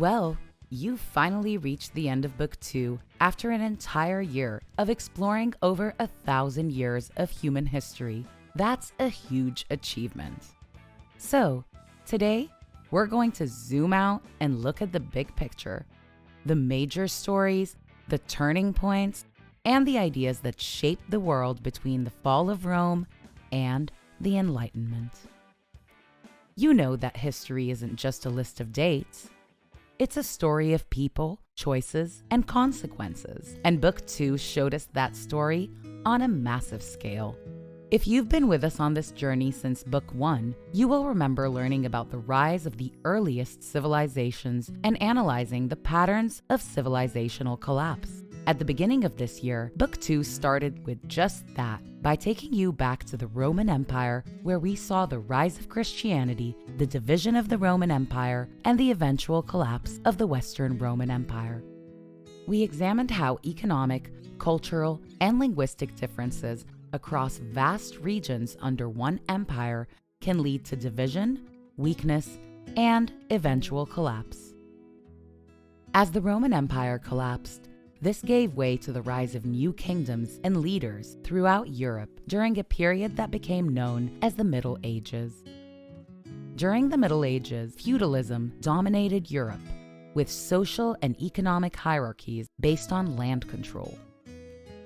Well, you finally reached the end of Book 2 after an entire year of exploring over 1,000 years of human history. That's a huge achievement. So, today, we're going to zoom out and look at the big picture, the major stories, the turning points, and the ideas that shaped the world between the fall of Rome and the Enlightenment. You know that history isn't just a list of dates. It's a story of people, choices, and consequences, and Book 2 showed us that story on a massive scale. If you've been with us on this journey since Book 1, you will remember learning about the rise of the earliest civilizations and analyzing the patterns of civilizational collapse. At the beginning of this year, Book 2 started with just that, by taking you back to the Roman Empire, where we saw the rise of Christianity, the division of the Roman Empire, and the eventual collapse of the Western Roman Empire. We examined how economic, cultural, and linguistic differences across vast regions under one empire can lead to division, weakness, and eventual collapse. As the Roman Empire collapsed, this gave way to the rise of new kingdoms and leaders throughout Europe during a period that became known as the Middle Ages. During the Middle Ages, feudalism dominated Europe, with social and economic hierarchies based on land control.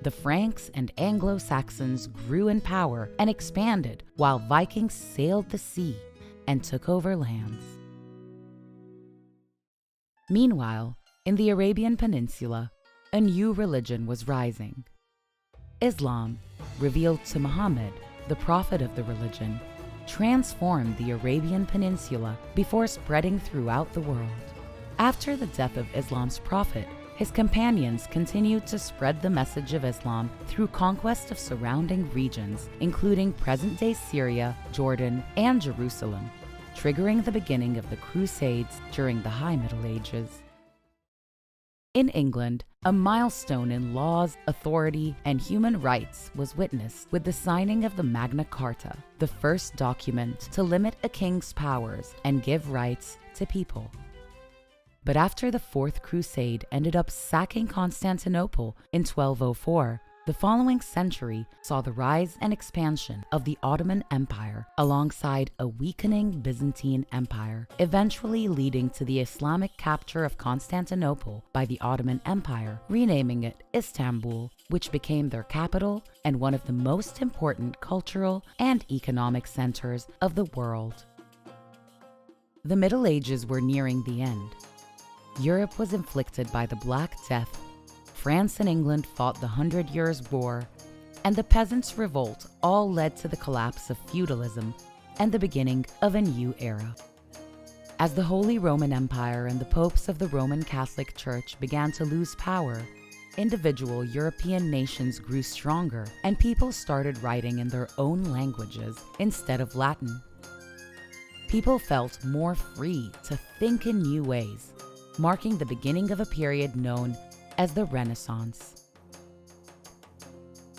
The Franks and Anglo-Saxons grew in power and expanded, while Vikings sailed the sea and took over lands. Meanwhile, in the Arabian Peninsula, a new religion was rising. Islam, revealed to Muhammad, the prophet of the religion, transformed the Arabian Peninsula before spreading throughout the world. After the death of Islam's prophet, his companions continued to spread the message of Islam through conquest of surrounding regions, including present-day Syria, Jordan, and Jerusalem, triggering the beginning of the Crusades during the High Middle Ages. In England, a milestone in laws, authority, and human rights was witnessed with the signing of the Magna Carta, the first document to limit a king's powers and give rights to people. But after the Fourth Crusade ended up sacking Constantinople in 1204, the following century saw the rise and expansion of the Ottoman Empire alongside a weakening Byzantine Empire, eventually leading to the Islamic capture of Constantinople by the Ottoman Empire, renaming it Istanbul, which became their capital and one of the most important cultural and economic centers of the world. The Middle Ages were nearing the end. Europe was inflicted by the Black Death. France and England fought the 100 Years' War, and the Peasants' Revolt all led to the collapse of feudalism and the beginning of a new era. As the Holy Roman Empire and the popes of the Roman Catholic Church began to lose power, individual European nations grew stronger and people started writing in their own languages instead of Latin. People felt more free to think in new ways, marking the beginning of a period known as the Renaissance.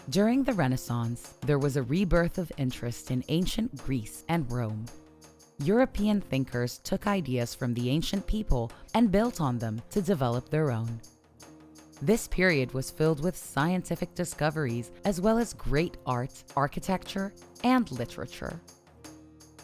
During the Renaissance, there was a rebirth of interest in ancient Greece and Rome. European thinkers took ideas from the ancient people and built on them to develop their own. This period was filled with scientific discoveries as well as great art, architecture, and literature.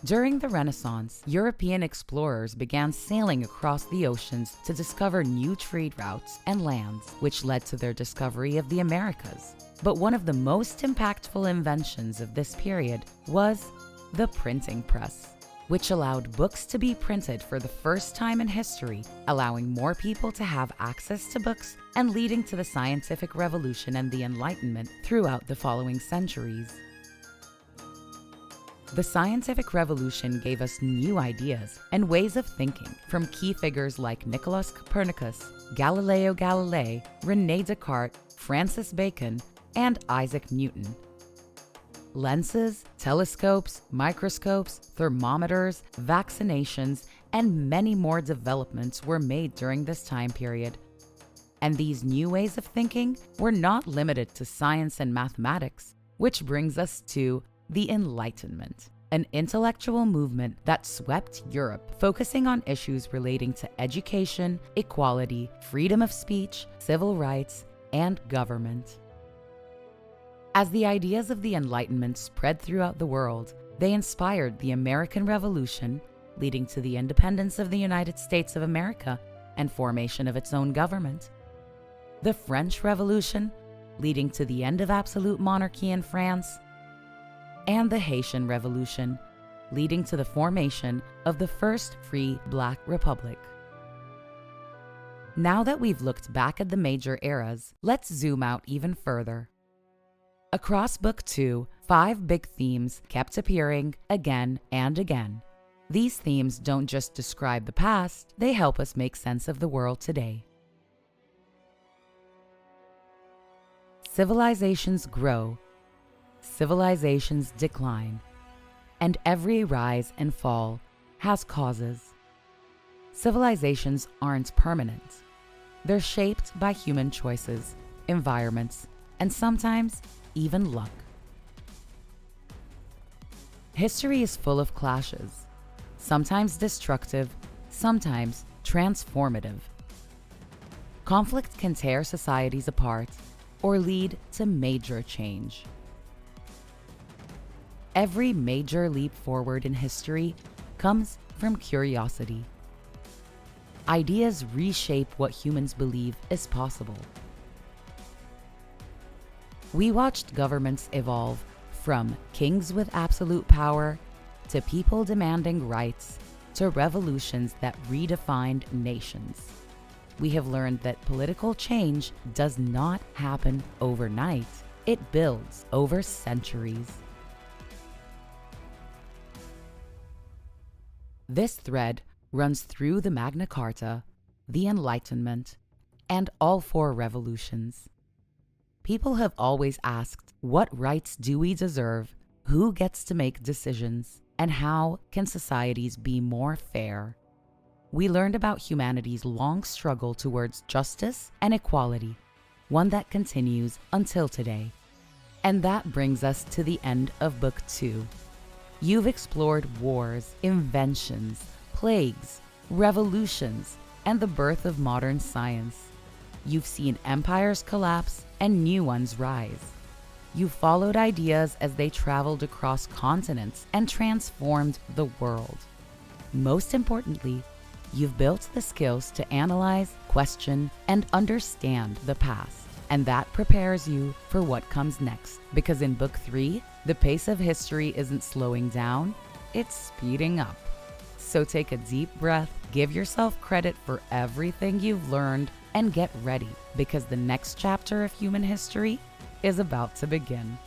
During the Renaissance, European explorers began sailing across the oceans to discover new trade routes and lands, which led to their discovery of the Americas. But one of the most impactful inventions of this period was the printing press, which allowed books to be printed for the first time in history, allowing more people to have access to books and leading to the scientific revolution and the Enlightenment throughout the following centuries. The scientific revolution gave us new ideas and ways of thinking from key figures like Nicholas Copernicus, Galileo Galilei, René Descartes, Francis Bacon, and Isaac Newton. Lenses, telescopes, microscopes, thermometers, vaccinations, and many more developments were made during this time period. And these new ways of thinking were not limited to science and mathematics, which brings us to the Enlightenment, an intellectual movement that swept Europe, focusing on issues relating to education, equality, freedom of speech, civil rights, and government. As the ideas of the Enlightenment spread throughout the world, they inspired the American Revolution, leading to the independence of the United States of America and formation of its own government, the French Revolution, leading to the end of absolute monarchy in France, and the Haitian Revolution, leading to the formation of the first free Black Republic. Now that we've looked back at the major eras, let's zoom out even further. Across Book 2, 5 big themes kept appearing again and again. These themes don't just describe the past, they help us make sense of the world today. Civilizations grow, civilizations decline, and every rise and fall has causes. Civilizations aren't permanent. They're shaped by human choices, environments, and sometimes even luck. History is full of clashes, sometimes destructive, sometimes transformative. Conflict can tear societies apart or lead to major change. Every major leap forward in history comes from curiosity. Ideas reshape what humans believe is possible. We watched governments evolve from kings with absolute power to people demanding rights to revolutions that redefined nations. We have learned that political change does not happen overnight. It builds over centuries. This thread runs through the Magna Carta, the Enlightenment, and all 4 revolutions. People have always asked, what rights do we deserve? Who gets to make decisions? And how can societies be more fair? We learned about humanity's long struggle towards justice and equality, one that continues until today. And that brings us to the end of Book 2. You've explored wars, inventions, plagues, revolutions, and the birth of modern science. You've seen empires collapse and new ones rise. You followed ideas as they traveled across continents and transformed the world. Most importantly, you've built the skills to analyze, question, and understand the past. And that prepares you for what comes next. Because in Book 3, the pace of history isn't slowing down, it's speeding up. So take a deep breath, give yourself credit for everything you've learned, and get ready, because the next chapter of human history is about to begin.